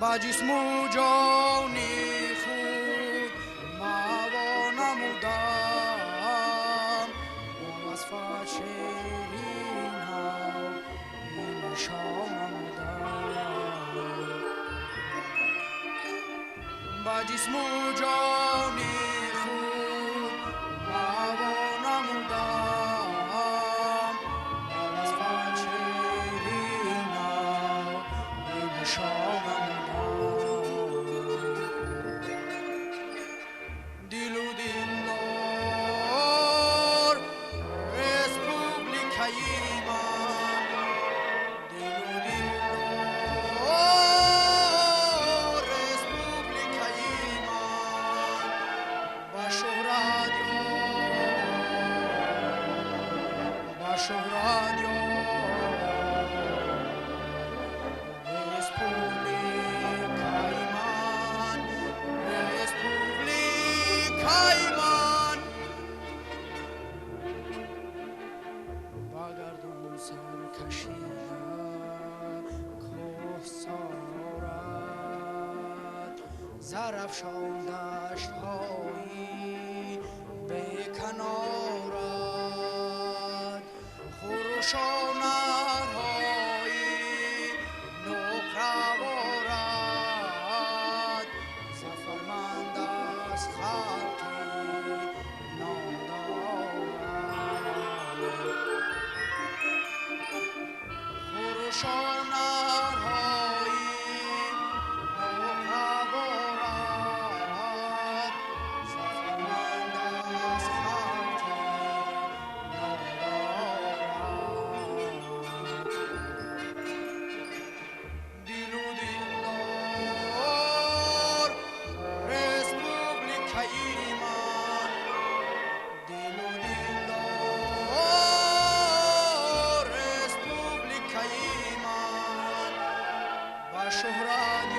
با جسم و جان خود موانمودم و وصفت شیرینم نشانمودم با جسم و جان خود موانمودم و وصفت شیرینم نشانمودم دل و دلدار رسپوبلیکای من دل و دلدار رسپوبلیکای من با شهرت با شهرت رسپوبلیکای من رسپوبلیکای من با گردون سرکشیده کوه سارد زرافشان دشت‌هایی بی‌کنارت خروش و نهرهایی نوک‌روارد ظفرمند از خلقی نادارد خروش و نهرهایی نوک‌روارد ظفرمند از خلقی نادارد دل و دلدار رسپوبلیکای من دل و دلدار رسپوبلیکای من با شهرت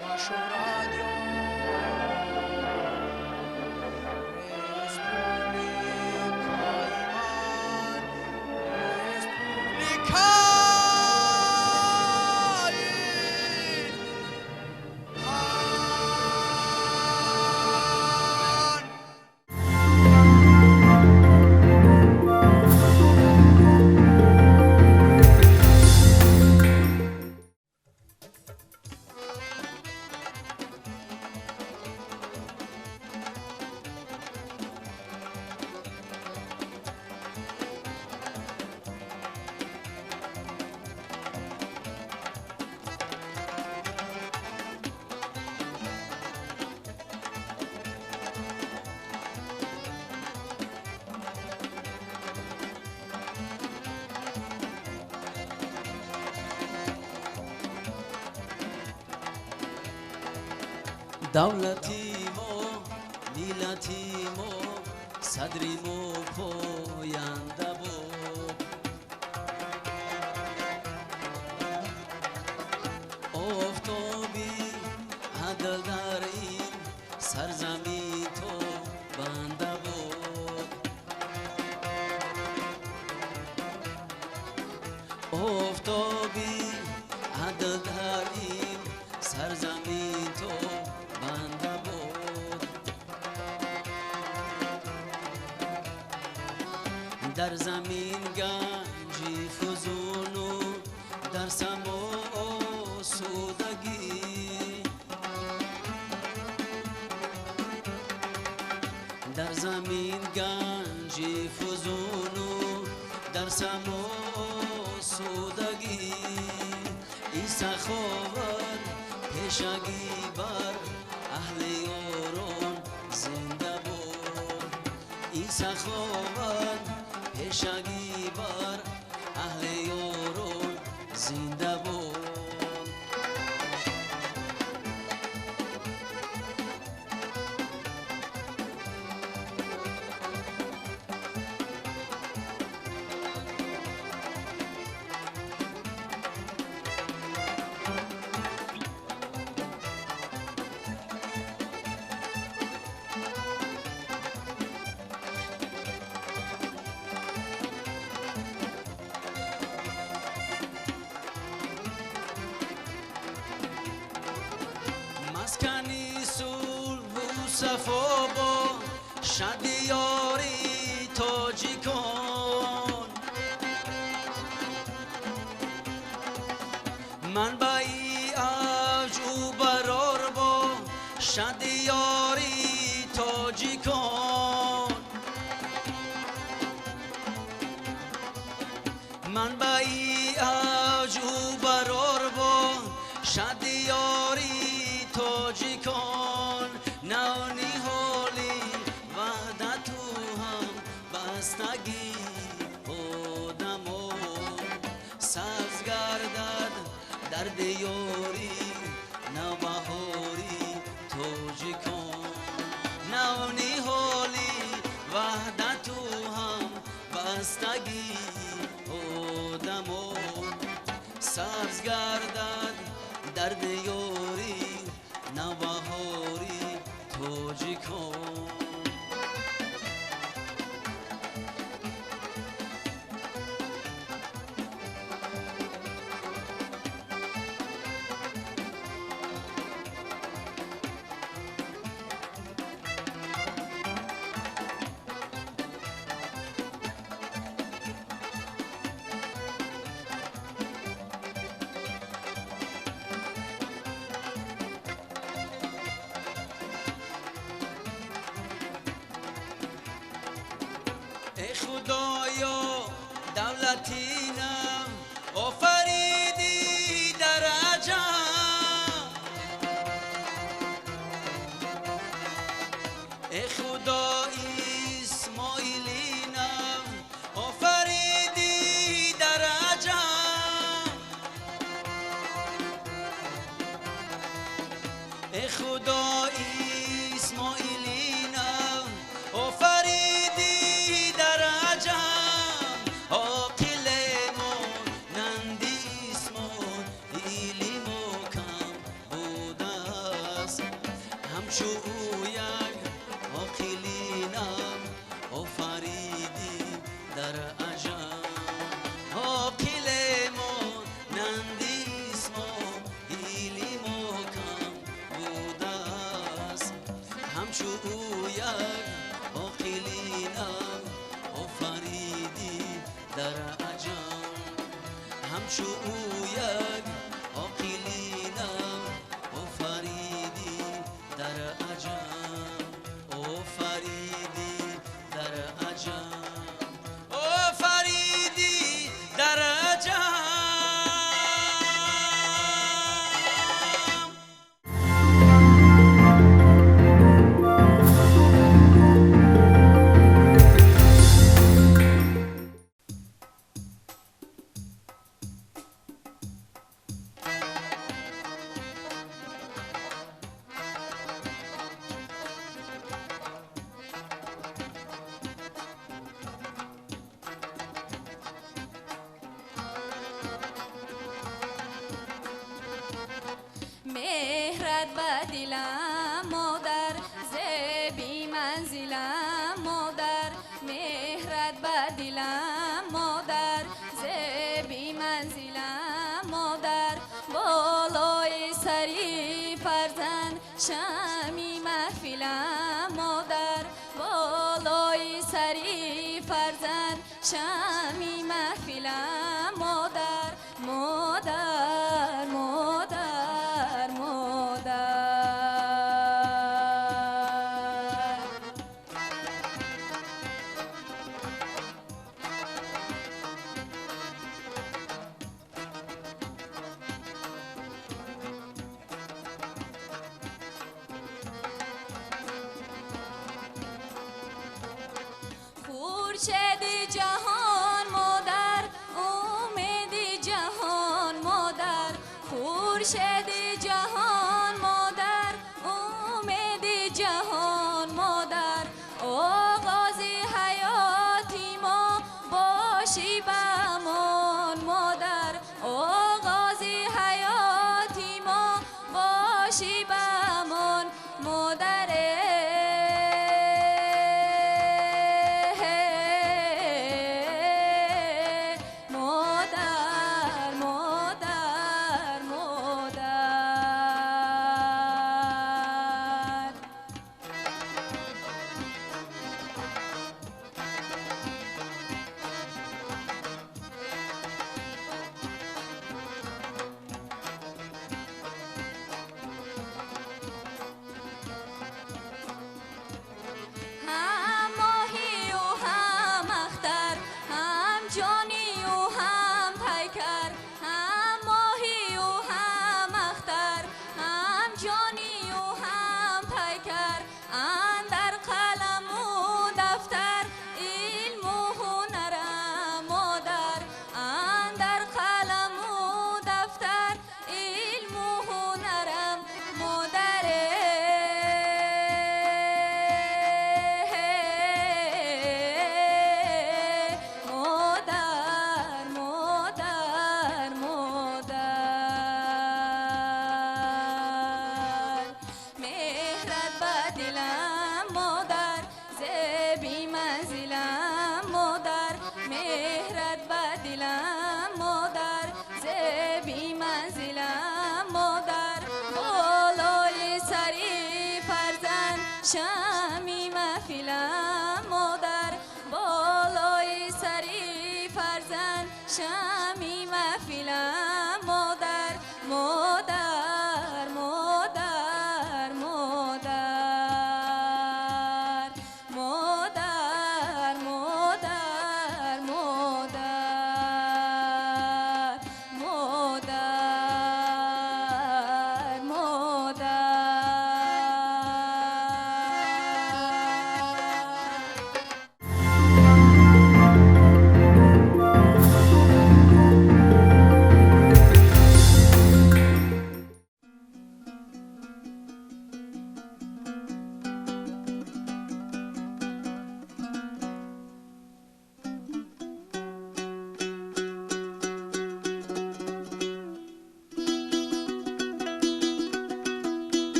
با شهرت رسپوبلیکای من رسپوبلیکای من دولتی ما میلتی ما صدری ما پاینده بود آفتابی عدل در این سرزمین تو بنده بود آفتابی عدل در این سرزمین تو بنده بود در زمین گنجی فزون و در سما آسودگی در زمین گنجی فزون و در سما آسودگی این سخاوت پیشگی بر اهل یاران زنده بود این سخاوت پیشگی بر اهل یاران زنده بود مسکنی صلح و صفا باشد یاری تاجیکان منبعی اوج و برار باشد یاری تاجیکان منبعی اوج و برار باشد یاری تاجیکان نانی حالی وحدت و هم بستگی آدمان سبز گردد در دیاری نوبهاری تاجیکان نانی حالی وحدت و هم بستگی آدمان سبز گردد در دیاری نوبهاری تاجیکان ای خدایا دولتینم آفریدی در عجم ای خدا اسماعیلینم آفریدی در عجم ای خدا اسماعیلینم آفریدی همچو او یک عاقلینم آفریدی در عجم آفریدی در عجم آفریدی در عجم مهرت به دلم مادر زبی منزلم مادر مهرت به دلم مادر زبی منزلم مادر بالای سری فرزند شمی محفلم مادر بالای سری فرزند شمی محفلم مادر مادر مادر مادر خورشید جهان مادر امید جهان مادر خورشید جهان مادر امید جهان مادر آغاز حیاتی ما باشی بمان مادر آغاز حیاتی ما باشی بمان مادر مادر مادر مادر دلم مادر زیبی منزلم مادر بالای سری فرزند شمی محفلم مادر بالای سری فرزند شمی محفلم مادر مادر مادر مادر مادر مادر مادر مادر مادر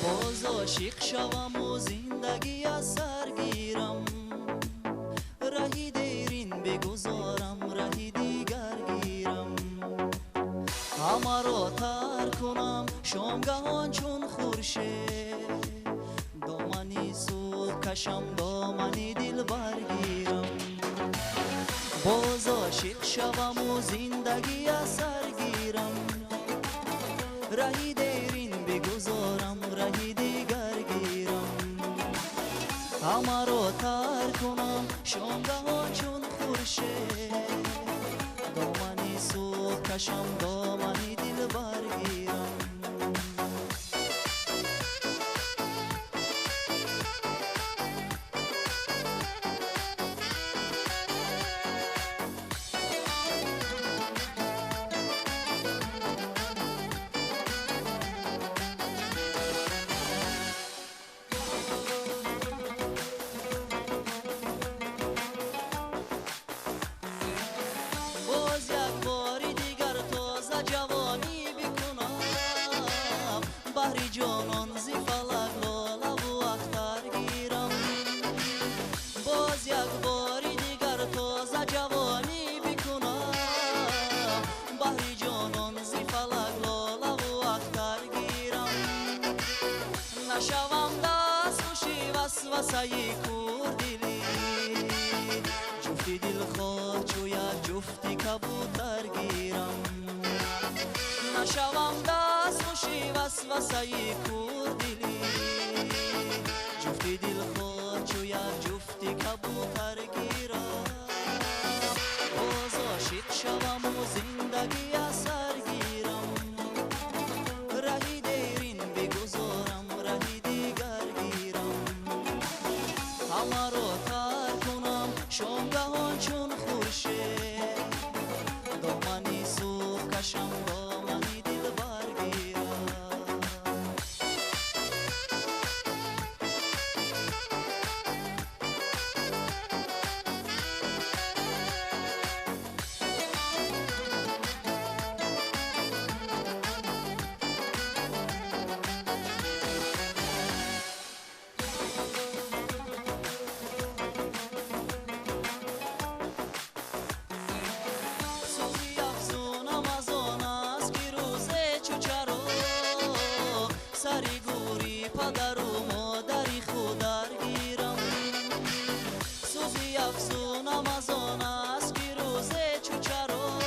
باز عاشق شوم و زندگی از سر گیرم کشم دامنی دل برگیرم باز عاشق شوم و زندگی اثر گیرم رهی دیرین بگذارم رهی دیگر گیرم همه را ترک کنم شامگاه چون خورشید دامنی صبح کشم دامنی دل برگیرم جانان زی فلک لاله و اختر گیرم باز یک باری دیگر تازه جوانی بکنم بحری جانان زی فلک لاله و اختر گیرم نشوم دست خوشی وسوسه کوردلی جفتی دل خواه چو یک جفتی کبوتر گیرم نشوم دست خوشی وسوسه کوردلی جفتی دل خواه چو یک جفتی کبوتر گیرم باز عاشق شوم و زندگی اثر گیرم رهی دیرین بگذارم رهی دیگر گیرم همه را ترک کنم شامگاهان چون خورشید دامنی صبح کشم دامنی دل برگیرم سری گوری پدر و مادری خودر گیرم سوزی افزونم از آن است که روزه چوچرا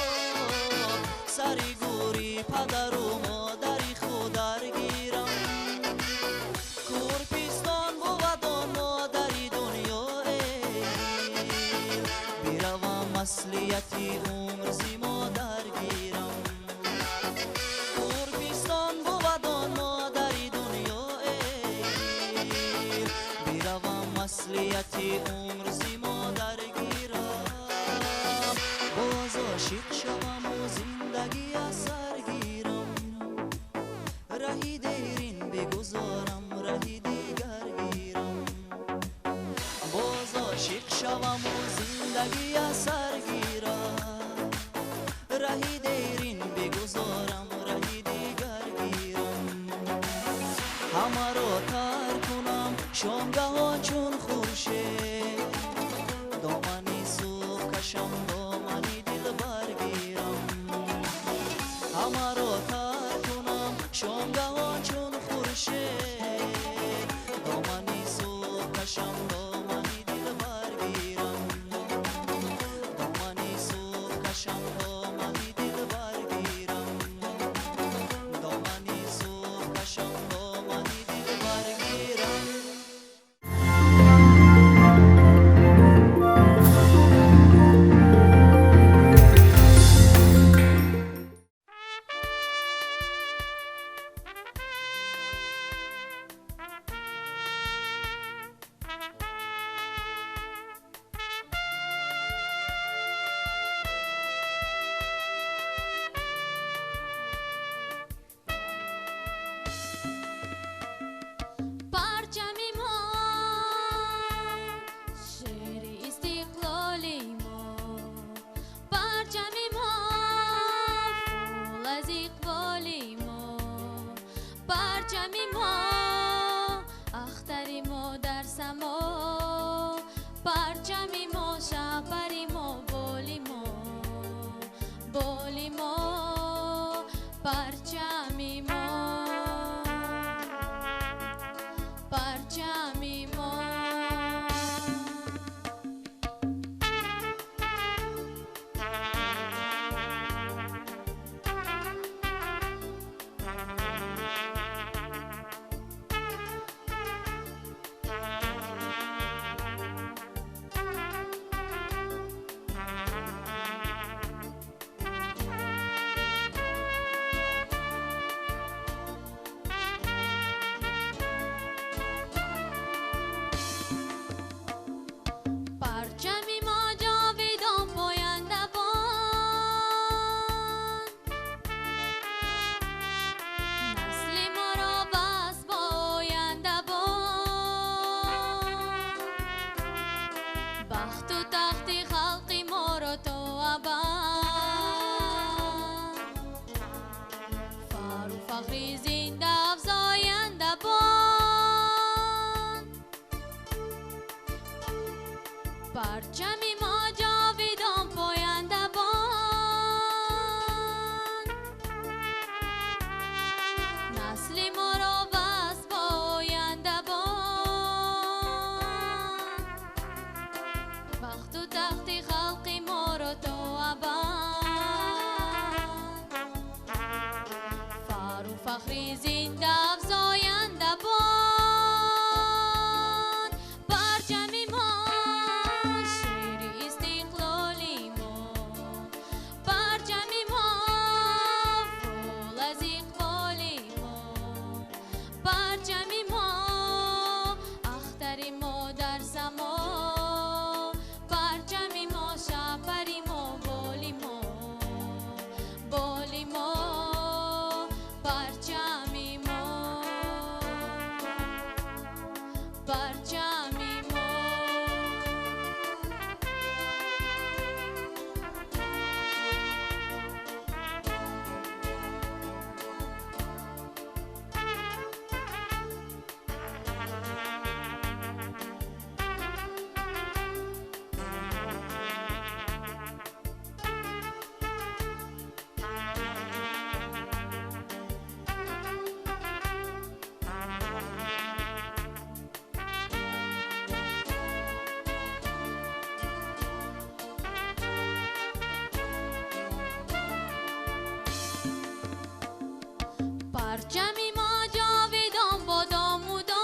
سری گوری پدر و مادری خودر گیرم کورپیستان بود آن مادری دنیا بیروم مسلیتی عمر زی مادر گیرم کورپیستان بود آن مادری دنیا بیروم مسلیتی عمر زی مادر گیرم باز عاشق شوم و زندگی اثر گیرم رهی دیرین بگذارم رهی دیگر گیرم باز عاشق شوم و زندگی اثر گیرم رهی دیرین بگذارم رهی دیگر گیرم همه را ترک کنم شامگاهان چون خورشید دامنی صبح کشم دامنی دل برگیرم همه را ترک کنم شامگاهان چون خورشید دامنی صبح کشم دامنی دل برگیرم دامنی صبح کشم دامنی دل برگیرم ابد فر و فخری زنده افزاینده باد پرچم ما جاویدان پاینده باد نسل ما را بس پاینده باد وقت و تخت خلق ما را تا ابد فر و فخری زنده افزاینده باد پرچم ما شیر استقلالی ما پرچم ما فول از اقبالی ما پرچم ما اختر ما در سما پرچم ما شپر ما بالی ما بالی ما پرچم ما پرچم ما پرچم ما جاویدان بادام و دام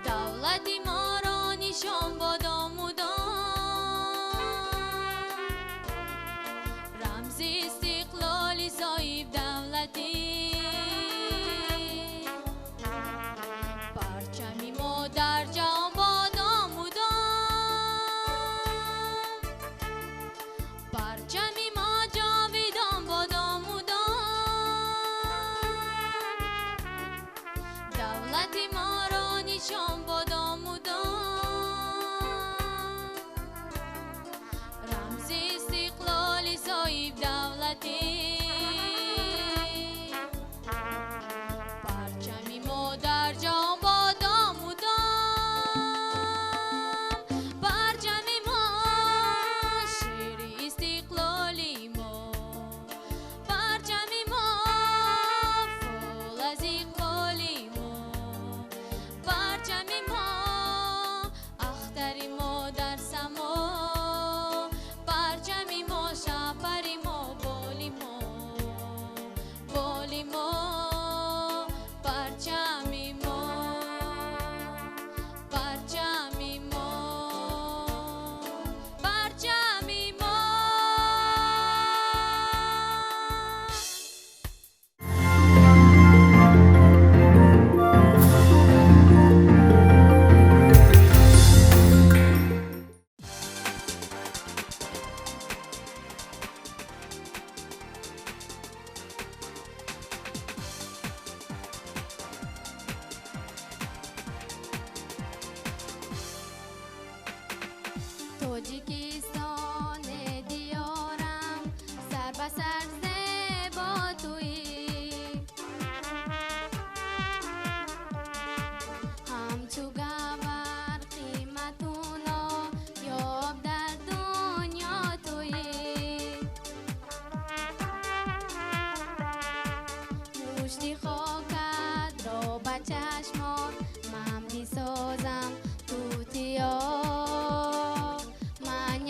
دولت ما را نشان بادام و دام رمز استقلال صاحب دولتی پرچم ما در جهان بادام و دام پرچم ما جاویدان بادام و دام دولت ما را نشان بادام و دام رمز استقلال صاحب دولتی پرچم ما در جهان بادام و دام پرچم ما شیر استقلالی ما پرچم ما فول از اقبالی ما پرچم ما اختر ما در سما پرچم ما شپر ما بالی ما بالی ما پرچم ما پرچم ما پرچم ما توجیکستان دیارم سر به سر زیبا تویی همچو گوهر قیمتونا یاب در دنیا تویی مشتی خاکت را به چشمات من می سازم توتیا من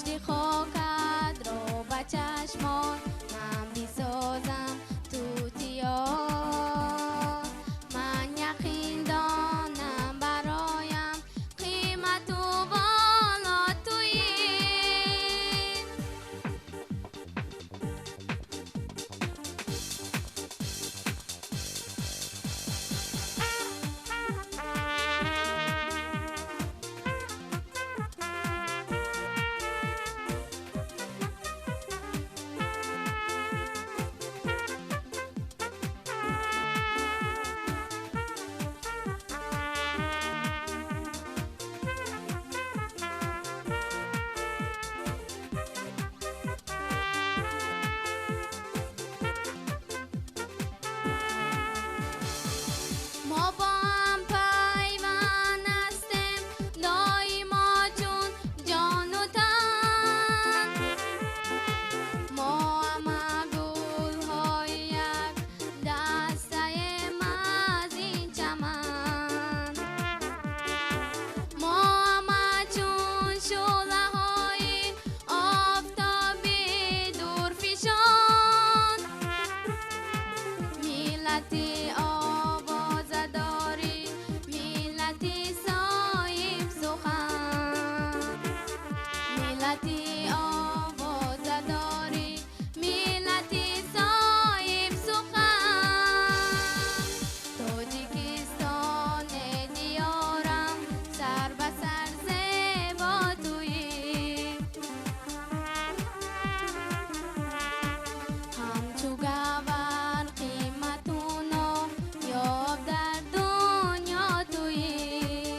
مشتی خاکت رو به چشمان من بسازم توتیان من یقین دانم برایم قیمت و بالا تویی ما با هم پیوند هستیم دایما چون جان و تن ما همه گل‌های یک دسته‌ایم از این چمن ما همه چون شعله‌های آفتابی دورفشان ملتی آوازه‌داری ملتی صاحب سخن ملتی آوازه‌داری ملتی صاحب سخن تاجیکستان دیارم سر به سر زیبا تویی همچو گوهر قیمتونو یاب در دنیا تویی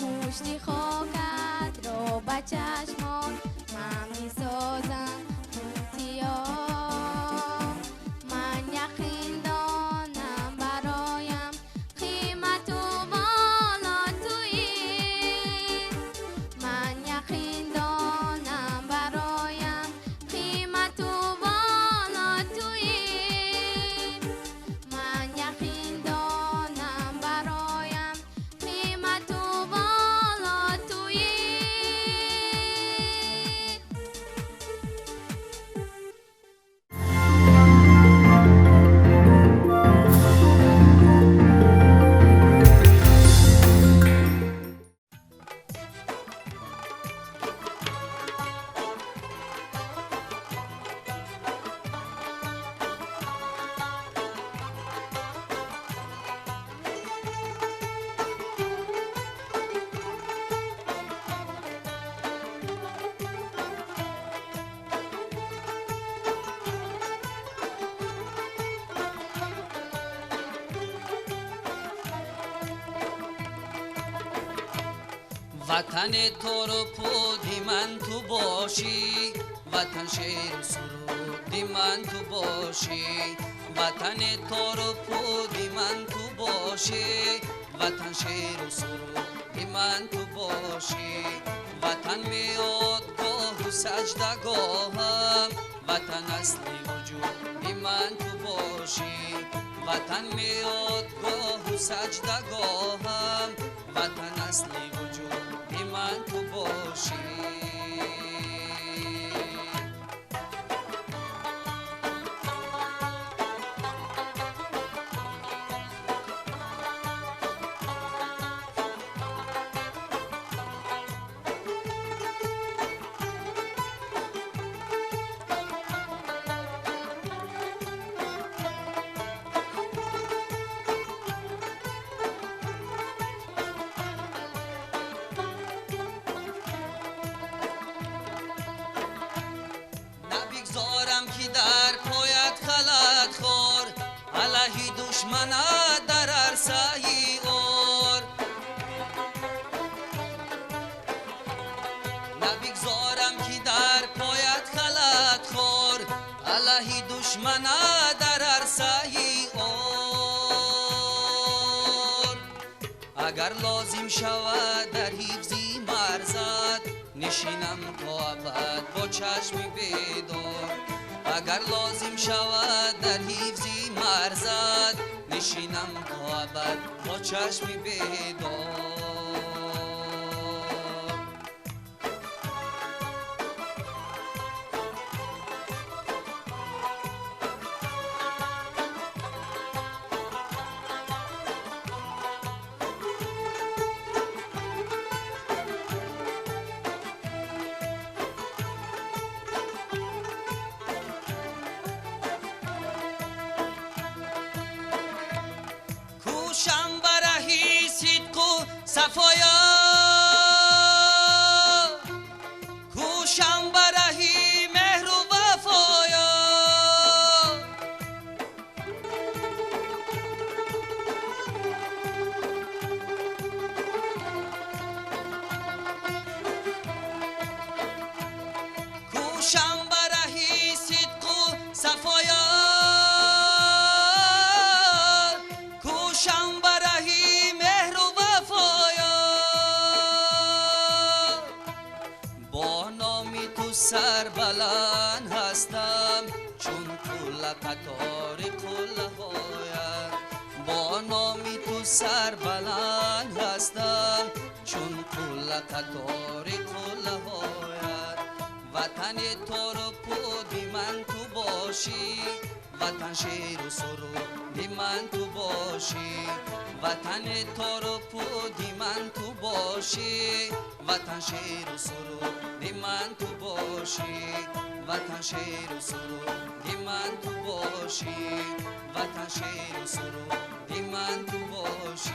مشتی خاکت رو به چشمان من میسازم توتیان من یقین دانم برایم قیمت و بالا تویی من یقین دانم برایم قیمت و بالا تویی من یقین دانم برایم قیمت و بالا تویی وطن تو رو پودی من تو باشی وطن شیر و سرودی من تو باشی وطن تو رو پودی من تو باشی وطن شیر و سرودی من تو باشی وطن میاد گاه و سجدگاهم وطن اصلی وجودی من تو باشی وطن میاد گاه و سجدگاهم وطن اصلی وجودی من تو باشی دشمنت در عرصه‌ی اور نبگذارم که در پایت خلط خور الهی دشمنت در عرصه‌ی اور اگر لازم شود در حفظی مرزت نشینم تا ابد با چشم بیدار اگر لازم شود در حفظی مرزت نشینم تا ابد با چشم بیدار صفایا کوشم برهی مهر و وفایا کوشم برهی صدق و صفایا کوشم برهی مهر و وفایا با نامی تو سربلند هستم چون کل قطار قله هایت با نامی تو سربلند هستم چون کل قطار قله هایت وطن تو رو پودی من تو باشی وطن شیر و سرود من تو باشی وطن تو رو پودی من تو باشی وطن شیر و سرود من تو باشی وطن شیر و سرود من تو باشی وطن شیر و سرود من تو باشی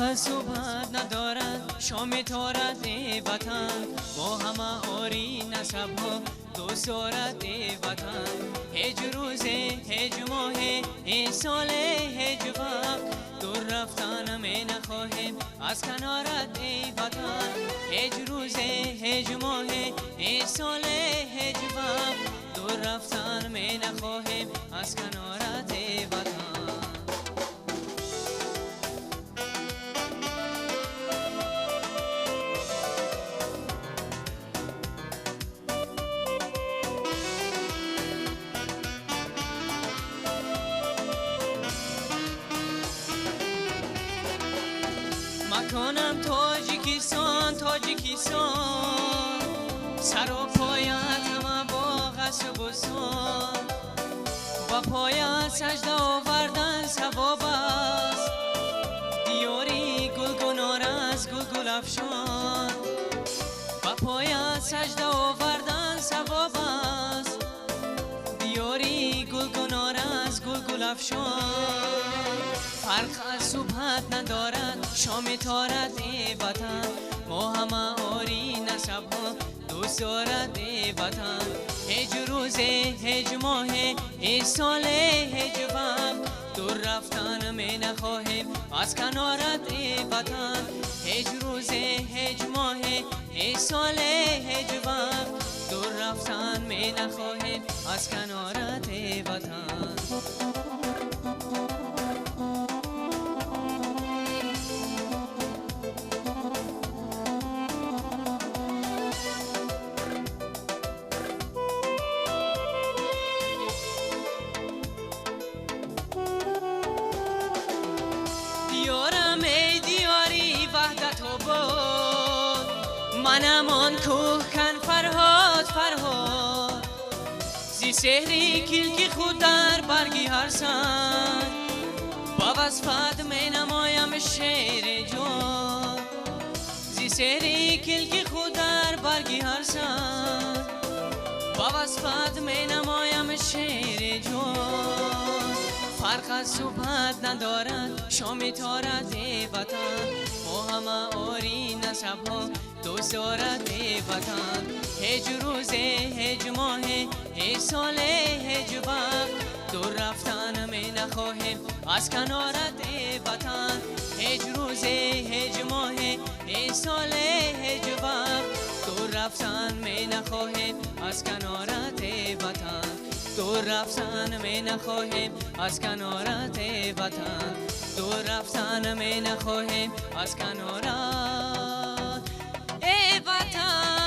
فرق صبح ندارد شام تارد ای وطن با همه آری نسب ها دوست دارد ای وطن هیچ روزه هیچ ماه ای سال هیچ وقت دور رفتن می نخواهیم از کنارت ای وطن هیچ روزه هیچ ماه ای سال هیچ وقت دور رفتن می نخواهیم از کنارت ای وطن مکانم تاجیکستان تاجیکستان سر و پایت همه با قصب و بستان و پایت سجده آوردن ثواب است دیاری گل گنار است گل گل افشان و پایت سجده آوردن ثواب است دیاری گل گنار است گل گل افشان فرق از صبحت ندارد شام تارد ای وطن ما همه آری نسب ها دوست دارد ای وطن هیچ روزه هیچ ماه ای سال هیچ وقت دور رفتن می نخواهیم از کنارت ای وطن هیچ روزه هیچ ماه ای سال هیچ وقت دور رفتن می نخواهیم از کنارت ای وطن دیارم ای دیاری وحدت و بود منم آن کوه کن فرهاد فرهاد زی سحری کلکی خود در برگی هر سنگ با وصفت می نمایم شیر جان زی سحری کلکی خود در برگی هر سنگ با وصفت می نمایم شیر جان فرق از صبحت ندارد شام تارد ای وطن ما همه آری نسب ها دوست دارد ای وطن هیچ روزه هیچ ماه ای سال هیچ وقت دور رفتن می نخواهیم از کنارت ای وطن هیچ روزه هیچ ماه ای سال هیچ وقت دور رفتن می نخواهیم از کنارت ای وطن دور رفتن می نخواهیم از کنارت ای وطن دور رفتن می نخواهیم از کنارت ای وطن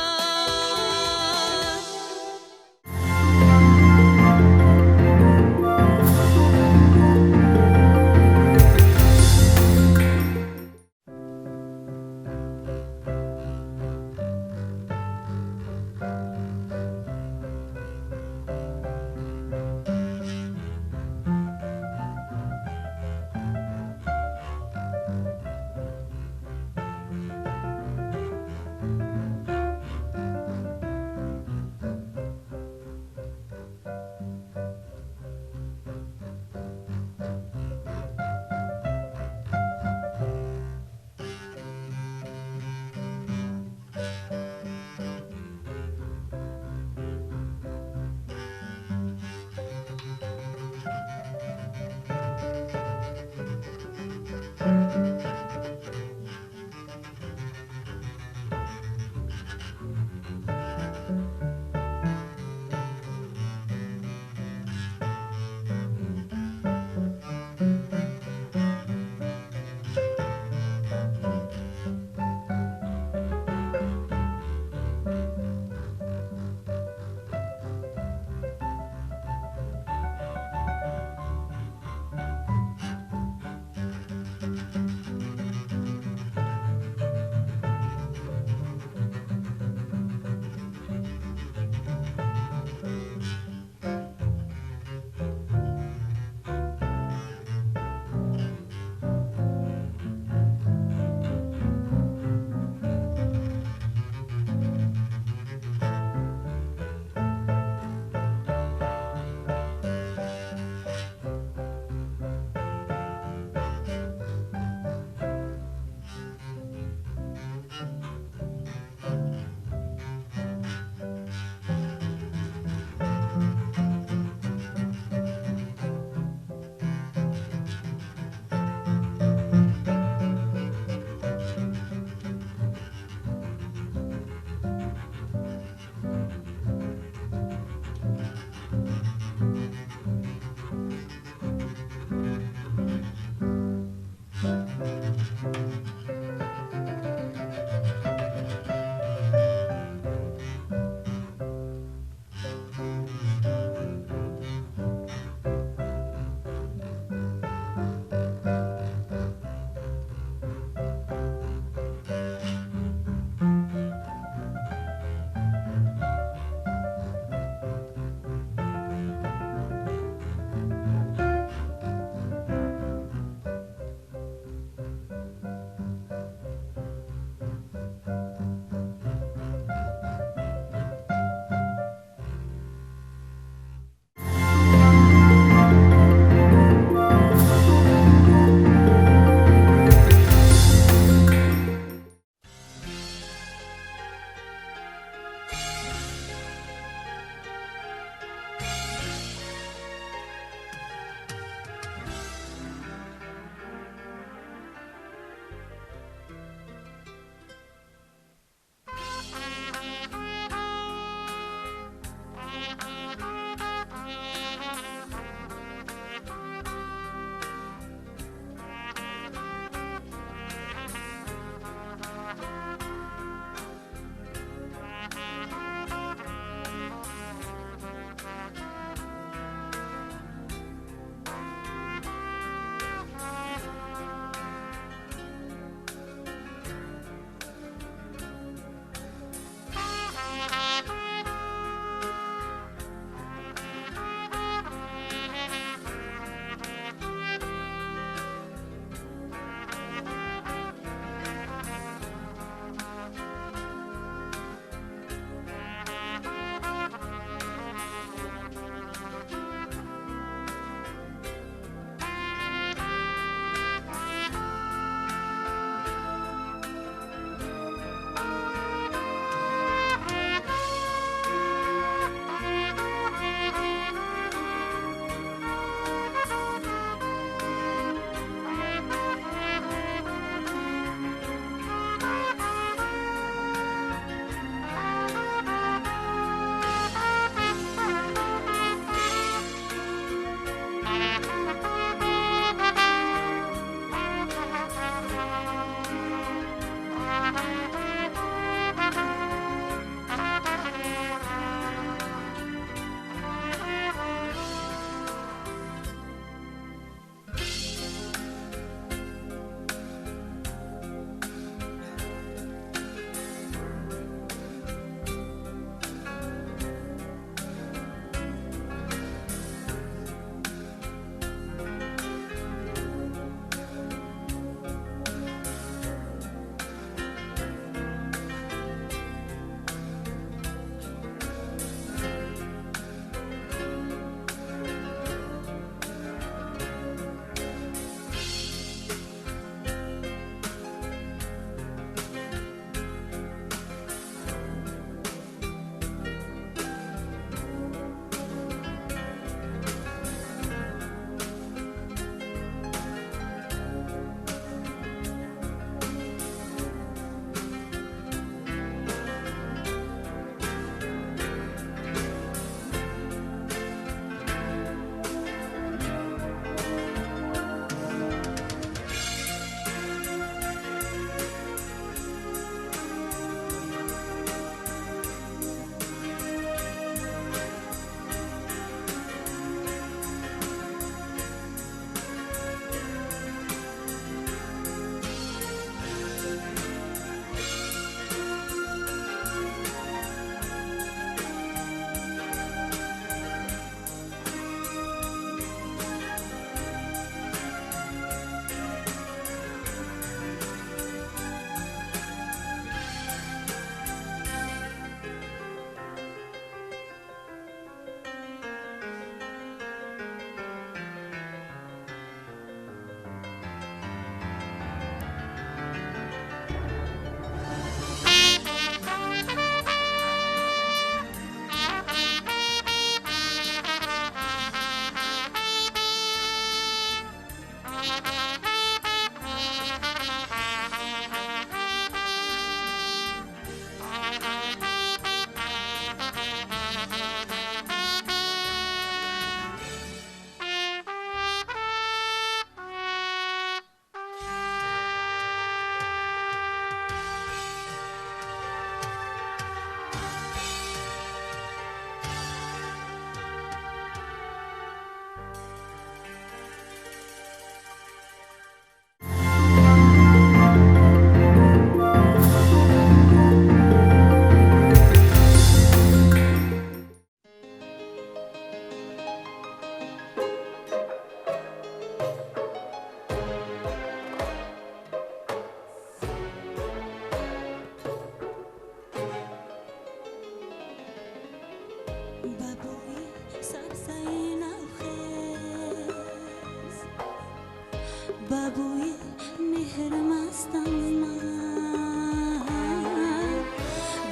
بابوی مهر مستم من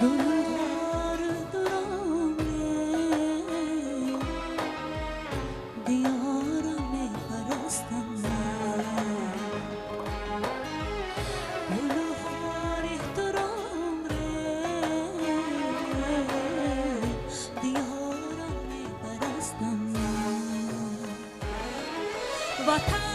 گلوار درامه دیارم پرستم من گلوار درامه دیارم پرستم من وطن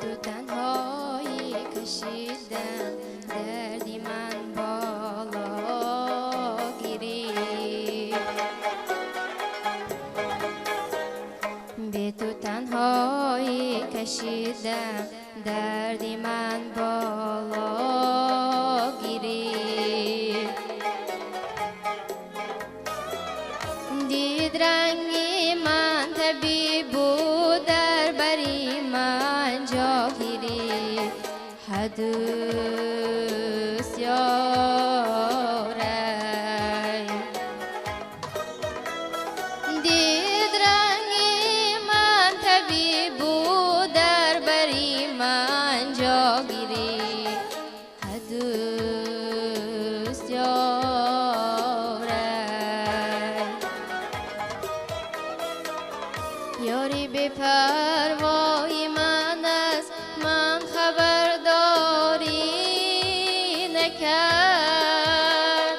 تو تنهایی کشیدم دردی من بالا گیری به تو تنهایی کشیدم دردی من بالا گیری دید رنگی من طبیب بود در بری من جاگیری حدوث یارای دید رنگی من طبیب بود در بری من جاگیری حدوث یارای یاری به پروای من از من خبرداری نکرد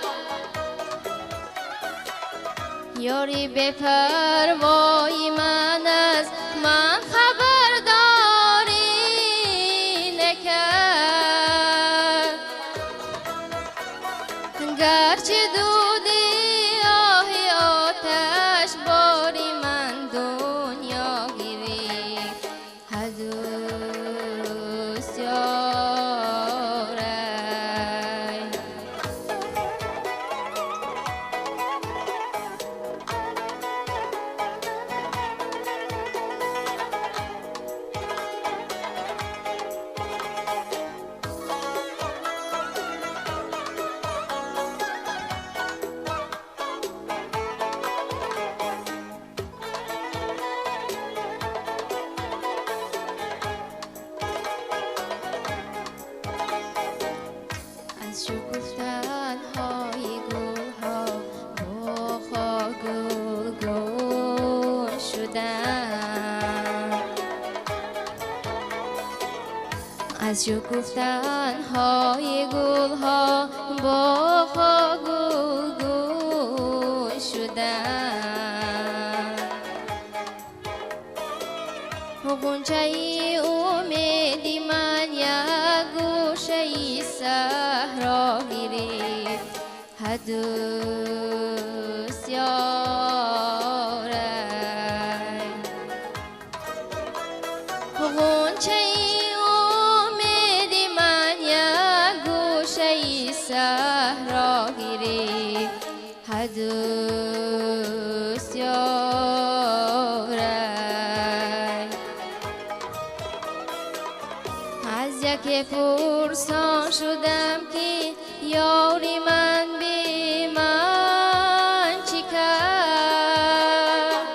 یاری به پروای من از من خبرداری نکرد گرچه دودی آهی آتش باری من دنیا گیری حدوث یارای از شکفتن های گل ها با خاک گلگون شدم از شکفتن های گل ها با خاک گلگون شدم غنچه ای امیدی من یک گوشه ای صحرا گرفت حدوث یارای غنچه ای امیدی من یک گوشه ای صحرا گرفت حدوث یارای از یک پرسان شدم که یاری من به من چی کرد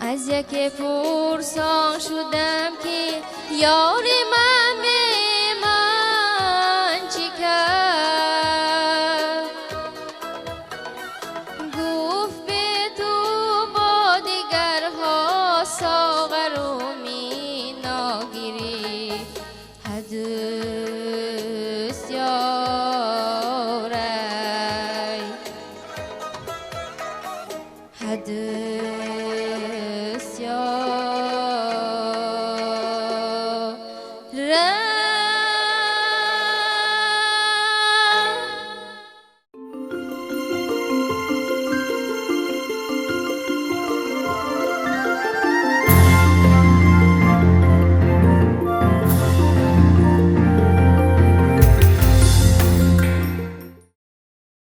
از یک پرسان شدم که یاری من به من چی کرد گفت به تو با دیگرها ساغر و می ناگیری حدوث یارای حدوث یارای